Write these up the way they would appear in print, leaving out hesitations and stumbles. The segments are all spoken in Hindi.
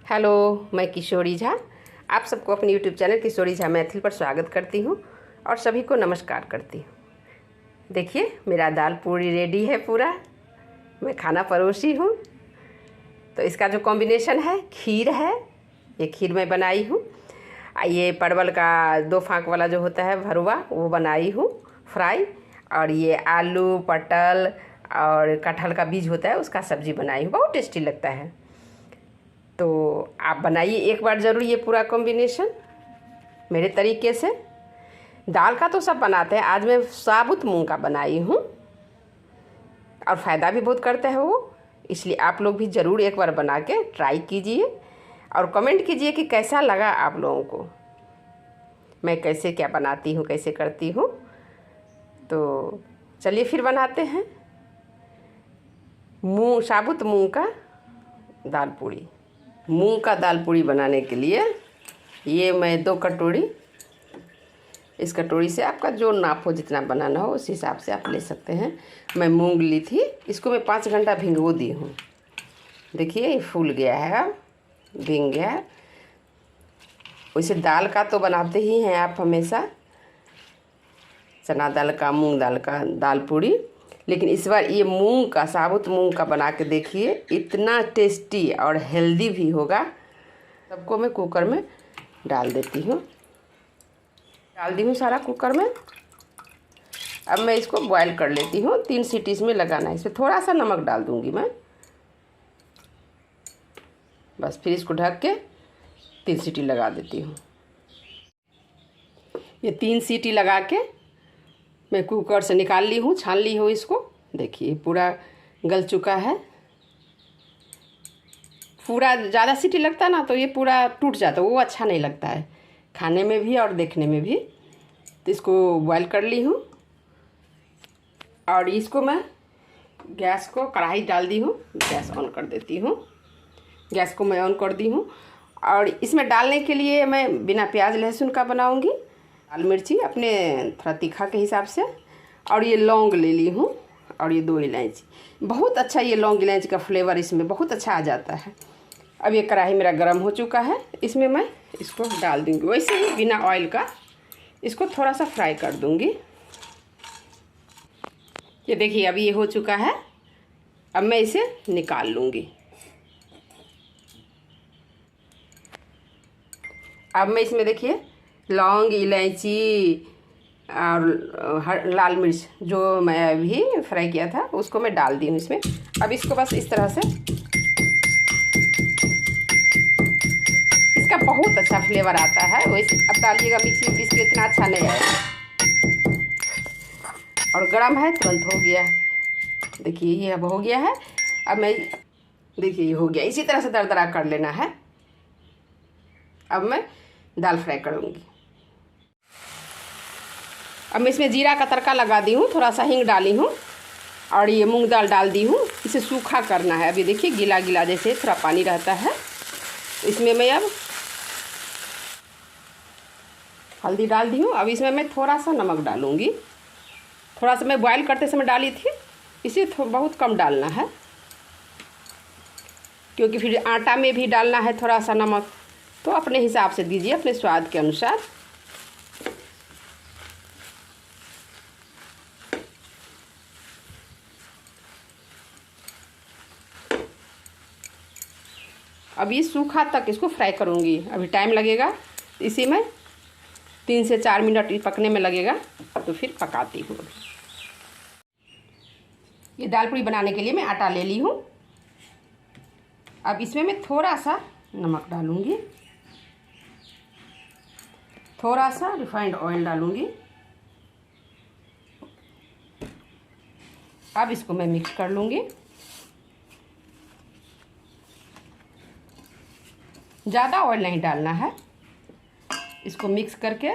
हेलो, मैं किशोरी झा आप सबको अपने यूट्यूब चैनल किशोरी झा मैथिल पर स्वागत करती हूँ और सभी को नमस्कार करती हूँ। देखिए, मेरा दाल पूरी रेडी है पूरा। मैं खाना परोसी हूँ। तो इसका जो कॉम्बिनेशन है, खीर है। ये खीर मैं बनाई हूँ। ये परवल का 2 फाँक वाला जो होता है भरुआ, वो बनाई हूँ फ्राई। और ये आलू, पटल और कटहल का बीज होता है, उसका सब्ज़ी बनाई हूँ। बहुत टेस्टी लगता है। तो आप बनाइए एक बार ज़रूर ये पूरा कॉम्बिनेशन मेरे तरीके से। दाल का तो सब बनाते हैं, आज मैं साबुत मूंग का बनाई हूँ और फ़ायदा भी बहुत करता है वो। इसलिए आप लोग भी ज़रूर एक बार बना के ट्राई कीजिए और कमेंट कीजिए कि कैसा लगा आप लोगों को, मैं कैसे क्या बनाती हूँ, कैसे करती हूँ। तो चलिए फिर बनाते हैं साबुत मूंग का दाल पूड़ी। मूंग का दाल पूड़ी बनाने के लिए ये मैं 2 कटोरी, इस कटोरी से आपका जो नाप हो, जितना बनाना हो उस हिसाब से आप ले सकते हैं। मैं मूंग ली थी, इसको मैं 5 घंटा भिगो दी हूँ। देखिए ये फूल गया है, अब भीग गया है। वैसे दाल का तो बनाते ही हैं आप हमेशा, चना दाल का, मूंग दाल का दाल पूड़ी। लेकिन इस बार ये मूंग का, साबुत मूंग का बना के देखिए, इतना टेस्टी और हेल्दी भी होगा। सबको मैं कुकर में डाल देती हूँ। डाल दी हूँ सारा कुकर में। अब मैं इसको बॉईल कर लेती हूँ। 3 सीटी इसमें लगाना है। इसमें थोड़ा सा नमक डाल दूँगी मैं, बस। फिर इसको ढक के 3 सीटी लगा देती हूँ। ये 3 सीटी लगा के मैं कुकर से निकाल ली हूँ, छान ली हूँ इसको। देखिए पूरा गल चुका है। पूरा ज़्यादा सीटी लगता है ना तो ये पूरा टूट जाता है, वो अच्छा नहीं लगता है खाने में भी और देखने में भी। तो इसको बॉईल कर ली हूँ और इसको मैं गैस को, कढ़ाई डाल दी हूँ, गैस ऑन कर देती हूँ। गैस को मैं ऑन कर दी हूँ और इसमें डालने के लिए मैं बिना प्याज लहसुन का बनाऊँगी। लाल मिर्ची अपने थोड़ा तीखा के हिसाब से, और ये लौंग ले ली हूँ, और ये 2 इलायची। बहुत अच्छा ये लौंग इलायची का फ्लेवर इसमें बहुत अच्छा आ जाता है। अब ये कढ़ाई मेरा गर्म हो चुका है, इसमें मैं इसको डाल दूँगी। वैसे ही बिना ऑयल का इसको थोड़ा सा फ्राई कर दूँगी। ये देखिए अब ये हो चुका है। अब मैं इसे निकाल लूँगी। अब मैं इसमें देखिए लौंग, इलायची और लाल मिर्च जो मैं अभी फ्राई किया था उसको मैं डाल दी हूँ इसमें। अब इसको बस इस तरह से, इसका बहुत अच्छा फ्लेवर आता है। वैसे अब डालिएगा मिक्सी में पीस के, इतना अच्छा नहीं आएगा। और गरम है, तुरंत हो गया। देखिए ये अब हो गया है। अब मैं, देखिए ये हो गया। इसी तरह से दरदरा कर लेना है। अब मैं दाल फ्राई करूँगी। अब मैं इसमें जीरा का तड़का लगा दी हूँ, थोड़ा सा हींग डाली हूँ और ये मूंग दाल डाल दी हूँ। इसे सूखा करना है। अभी देखिए गीला गीला जैसे थोड़ा पानी रहता है। इसमें मैं अब हल्दी डाल दी हूँ। अब इसमें मैं थोड़ा सा नमक डालूँगी। थोड़ा सा मैं बॉईल करते समय डाली थी, इसे बहुत कम डालना है, क्योंकि फिर आटा में भी डालना है थोड़ा सा नमक। तो अपने हिसाब से दीजिए, अपने स्वाद के अनुसार। अब ये सूखा तक इसको फ्राई करूँगी। अभी टाइम लगेगा इसी में, 3 से 4 मिनट पकने में लगेगा। तो फिर पकाती हूँ। ये दाल पूड़ी बनाने के लिए मैं आटा ले ली हूँ। अब इसमें मैं थोड़ा सा नमक डालूँगी, थोड़ा सा रिफाइंड ऑयल डालूँगी। अब इसको मैं मिक्स कर लूँगी। ज़्यादा ऑयल नहीं डालना है। इसको मिक्स करके,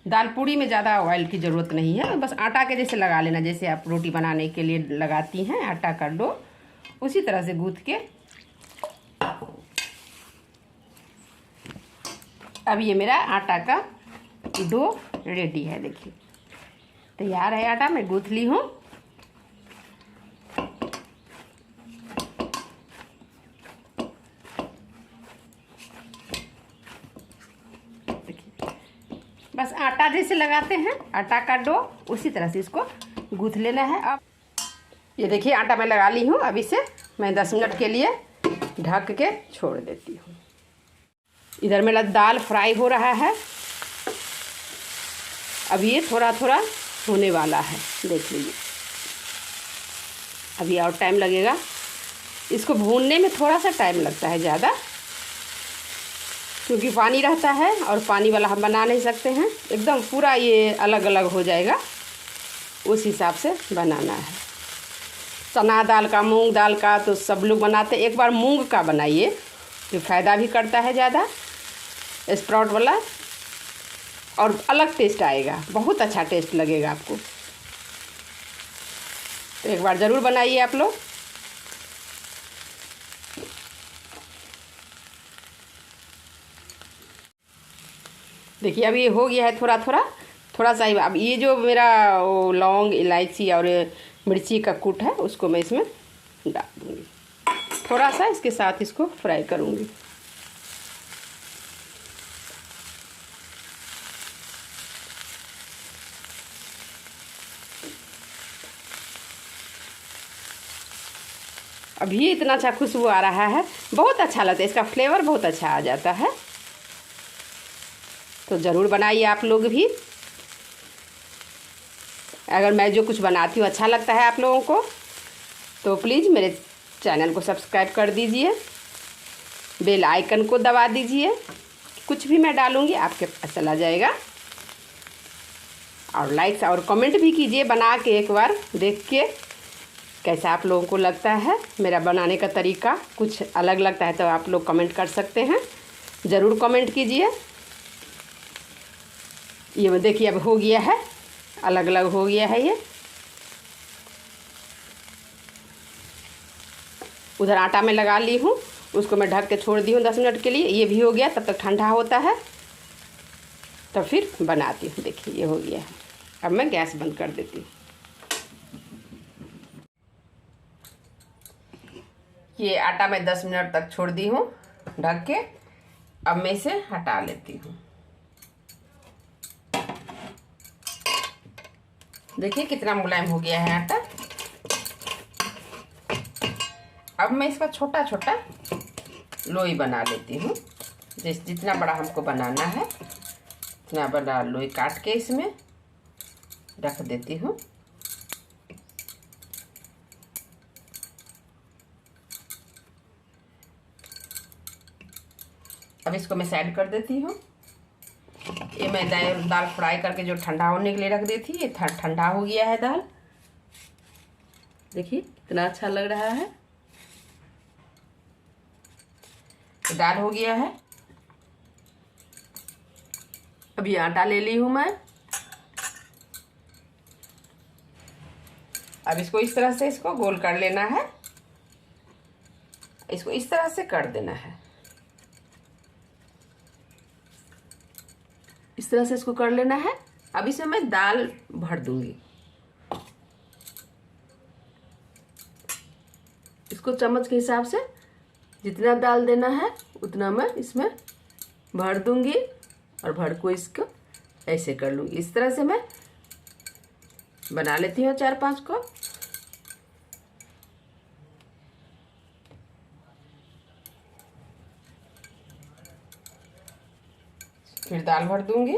दाल पूड़ी में ज़्यादा ऑयल की ज़रूरत नहीं है, बस आटा के जैसे लगा लेना, जैसे आप रोटी बनाने के लिए लगाती हैं आटा का डो, उसी तरह से गूँथ के। अब ये मेरा आटा का डो रेडी है। देखिए तैयार है आटा, मैं गूँथ ली हूँ। बस आटा जैसे लगाते हैं आटा का डो उसी तरह से इसको गूँथ लेना है। अब ये देखिए आटा मैं लगा ली हूँ। अब इसे मैं 10 मिनट के लिए ढक के छोड़ देती हूँ। इधर मेरा दाल फ्राई हो रहा है। अब ये थोड़ा थोड़ा होने वाला है, देख लीजिए। अभी और टाइम लगेगा, इसको भूनने में थोड़ा सा टाइम लगता है ज़्यादा, क्योंकि पानी रहता है और पानी वाला हम बना नहीं सकते हैं। एकदम पूरा ये अलग अलग हो जाएगा, उस हिसाब से बनाना है। चना दाल का, मूंग दाल का तो सब लोग बनाते हैं। एक बार मूंग का बनाइए, तो फ़ायदा भी करता है ज़्यादा, स्प्राउट वाला, और अलग टेस्ट आएगा, बहुत अच्छा टेस्ट लगेगा आपको। तो एक बार ज़रूर बनाइए आप लोग। देखिए अब ये हो गया है थोड़ा सा ही। अब ये जो मेरा लौंग, इलायची और मिर्ची का कूट है उसको मैं इसमें डाल दूँगी। थोड़ा सा इसके साथ इसको फ्राई करूँगी। अभी इतना अच्छा खुशबू आ रहा है, बहुत अच्छा लगता है, इसका फ्लेवर बहुत अच्छा आ जाता है। तो ज़रूर बनाइए आप लोग भी। अगर मैं जो कुछ बनाती हूँ अच्छा लगता है आप लोगों को, तो प्लीज़ मेरे चैनल को सब्सक्राइब कर दीजिए, बेल आइकन को दबा दीजिए। कुछ भी मैं डालूँगी आपके पास चला जाएगा। और लाइक्स और कमेंट भी कीजिए बना के, एक बार देख के कैसा आप लोगों को लगता है। मेरा बनाने का तरीका कुछ अलग लगता है तो आप लोग कमेंट कर सकते हैं, ज़रूर कमेंट कीजिए। ये देखिए अब हो गया है, अलग अलग हो गया है ये। उधर आटा में लगा ली हूँ, उसको मैं ढक के छोड़ दी हूँ 10 मिनट के लिए। ये भी हो गया, तब तक ठंडा होता है तो फिर बनाती हूँ। देखिए ये हो गया है। अब मैं गैस बंद कर देती हूँ। ये आटा मैं 10 मिनट तक छोड़ दी हूँ ढक के। अब मैं इसे हटा लेती हूँ। देखिए कितना मुलायम हो गया है आटा। अब मैं इसका छोटा छोटा लोई बना लेती हूँ। जितना बड़ा हमको बनाना है उतना बड़ा लोई काट के इसमें रख देती हूँ। अब इसको मैं साइड कर देती हूँ। ये मैं दाल फ्राई करके जो ठंडा होने के लिए रख दी थी, ये ठंडा हो गया है दाल। देखिए कितना अच्छा लग रहा है। तो दाल हो गया है। अब ये आटा ले ली हूँ मैं। अब इसको इस तरह से इसको गोल कर लेना है, इसको इस तरह से कर देना है। इस तरह से इसको कर लेना है। अब इसमें मैं दाल भर दूंगी। इसको चम्मच के हिसाब से जितना दाल देना है उतना मैं इसमें भर दूंगी और भर को इसको ऐसे कर लूँगी। इस तरह से मैं बना लेती हूँ 4-5 को। फिर दाल भर दूंगी।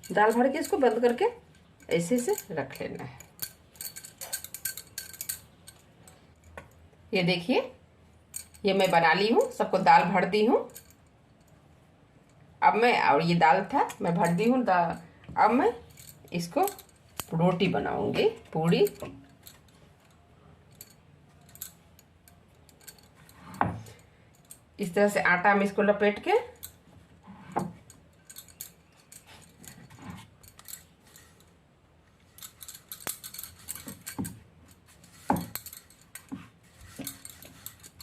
दाल भर के इसको बंद करके ऐसे से रख लेना है। ये देखिए ये मैं बना ली हूँ, सबको दाल भर दी हूँ। अब मैं, और ये दाल था मैं भर दी हूँ अब मैं इसको रोटी बनाऊंगी, पूड़ी। इस तरह से आटा में इसको लपेट के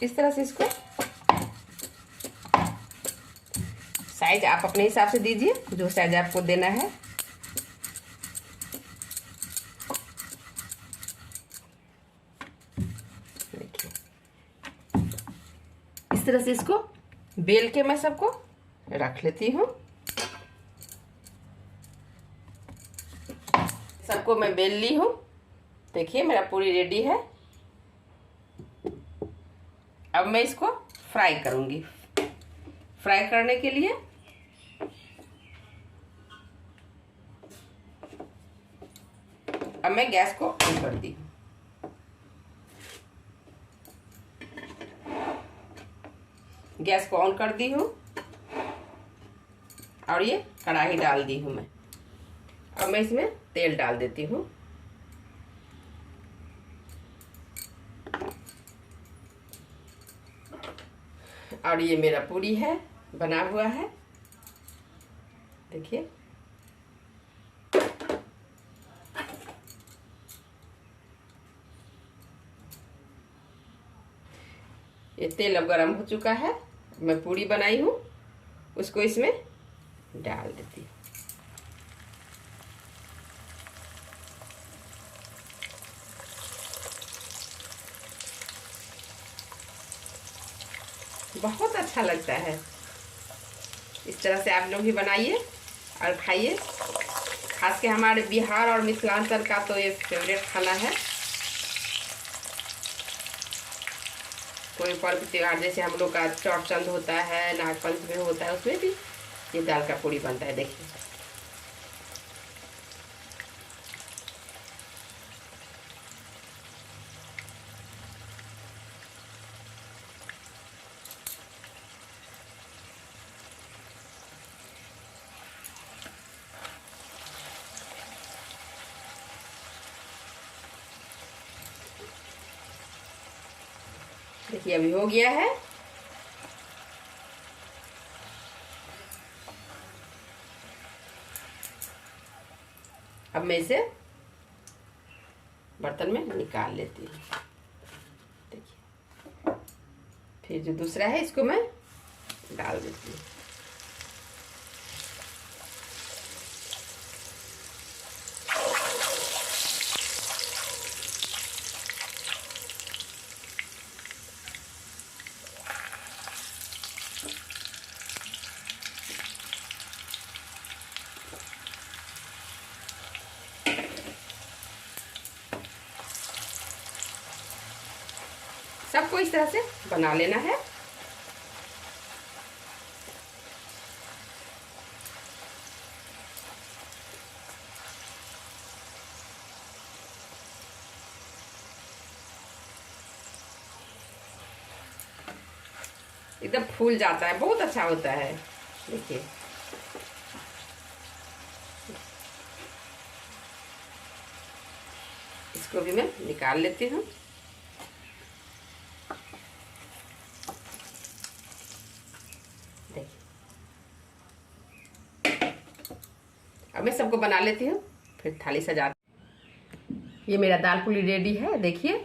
इस तरह से इसको साइज आप अपने हिसाब से दीजिए, जो साइज आपको देना है। तरह से इसको बेल के मैं सबको रख लेती हूँ। सबको मैं बेल ली हूँ। देखिए मेरा पूरी रेडी है। अब मैं इसको फ्राई करूँगी। फ्राई करने के लिए अब मैं गैस को ऑन कर दी हूँ। गैस को ऑन कर दी हूँ और ये कढ़ाई डाल दी हूँ मैं। अब मैं इसमें तेल डाल देती हूँ। और ये मेरा पूरी है, बना हुआ है। देखिए ये तेल अब गरम हो चुका है। मैं पूरी बनाई हूँ उसको इसमें डाल देती हूँ। बहुत अच्छा लगता है। इस तरह से आप लोग भी बनाइए और खाइए। खास के हमारे बिहार और मिथिलांचल का तो ये फेवरेट खाना है। कोई पर्व त्योहार जैसे हम लोग का चौड़चंद होता है, नागपंचमी होता है, उसमें भी ये दाल का पूरी बनता है। देखिए देखिए अभी हो गया है। अब मैं इसे बर्तन में निकाल लेती हूँ। देखिए फिर जो दूसरा है इसको मैं डाल देती हूँ। सबको इस तरह से बना लेना है। एकदम फूल जाता है, बहुत अच्छा होता है। देखिए इसको भी मैं निकाल लेती हूँ। अब मैं सबको बना लेती हूँ, फिर थाली सजा। ये मेरा दाल पूरी रेडी है। देखिए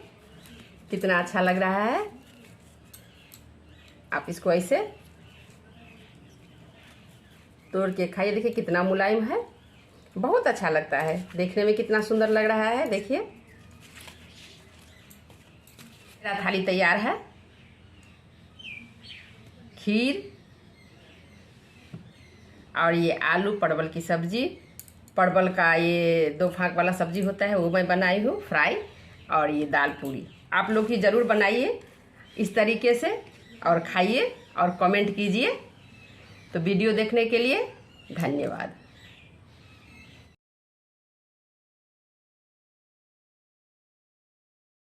कितना अच्छा लग रहा है। आप इसको ऐसे तोड़ के खाइए। देखिए कितना मुलायम है, बहुत अच्छा लगता है। देखने में कितना सुंदर लग रहा है। देखिए मेरा थाली तैयार है। खीर और ये आलू परवल की सब्जी, परवल का ये 2 फाँक वाला सब्जी होता है वो मैं बनाई हूँ फ्राई, और ये दाल पूरी। आप लोग भी ज़रूर बनाइए इस तरीके से और खाइए और कमेंट कीजिए। तो वीडियो देखने के लिए धन्यवाद।